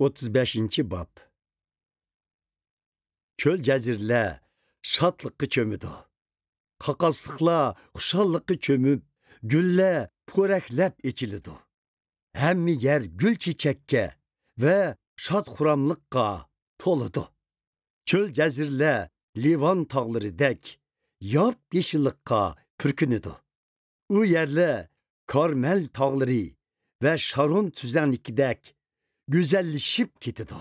35. bab. Çöl cəzirlə şadlıqı çömüdü. Qaqaslıqla xuşallıqı çömüb, güllə pörəkləb içilidu. Həmmi yer gül çiçəkkə və şad xuramlıqqa toludu. Çöl cəzirlə Livan tağları dək, yap yeşillikqa pürkünüdü. U yerlə Karmel tağları və Şaron tüzənlikidək güzəllişib ketidu.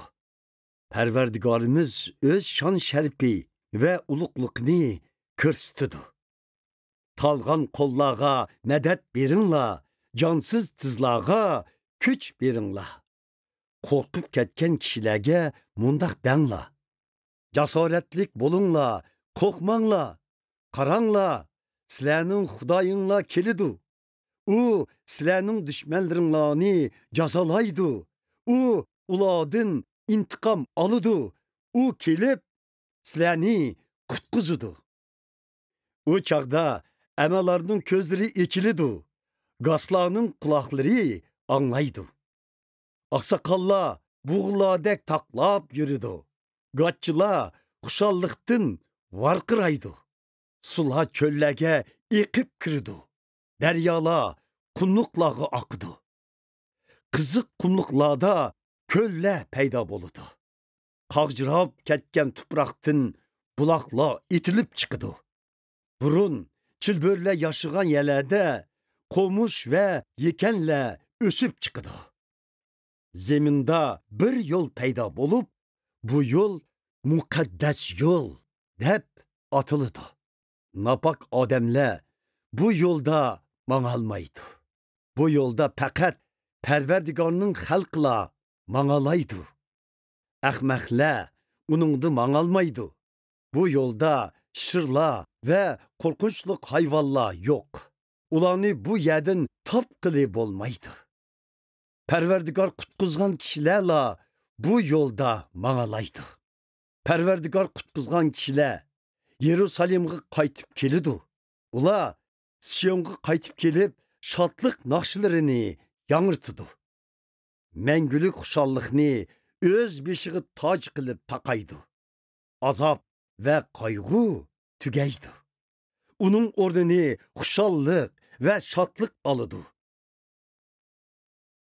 Pərverdigarımız öz şan şərpi və uluqluqni kırstıdı. Talğan qollağa mədət berinla, cansız tızlağa küç berinla. Qorqub ketken kişilərə mundaq dənla. Casaretlik bolunla, qoxmanla, qarangla, sizlərinin xudayınla kelidu. U, sizlərinin düşmənlərinlani cazalaydı. U, uladın intiqam alıdı. U, kelib, sizlərni qutquzudu. O çağda əmələrinin közləri içilidu. Qaslarının qulaqları anlaydı. Ақсақалла buğladək taqlab yürüdü. Qaççılar xuşallıqdın varqıraydı. Sular çölləgə iqib kirdi. Dəryalar qumluqlağı aqdı. Qızıq qumluqlarda köllə peyda boludu. Qağcırab ketken tupraqdın bulaqlar itilib çıqdı. Burun çilbörlə yaşıgan yerlərdə qomuş və yekenlə ösüb çıqdı. Zemində bir yol peyda bolup, bu yol mukaddes yol deb atılıdı. Napak adamlar bu yolda mağalmaydı. Bu yolda faqat Pərverdigarının xalqla mağalaydı. Ahmaqlar uningdi mağalmaydı. Bu yolda şırlar və qorqunçluq hayvanlar yox. Ularni bu yerdən tapqılı bolmaydı. Pərverdigar qutquzgan kişilərlə bu yolda mağalaydı. Pərverdigar qutquzgan kişilər Yerusalim'e qaytib kelidu. Ular Siyon'a qaytib kelib şadlıq naqşılarını yangırtıdı. Məngülük xuşallıqni öz beşiği tac qılıb taqaydı. Azap və qayğı tügəydi. Onun ordini xuşallıq və şadlıq alıdı.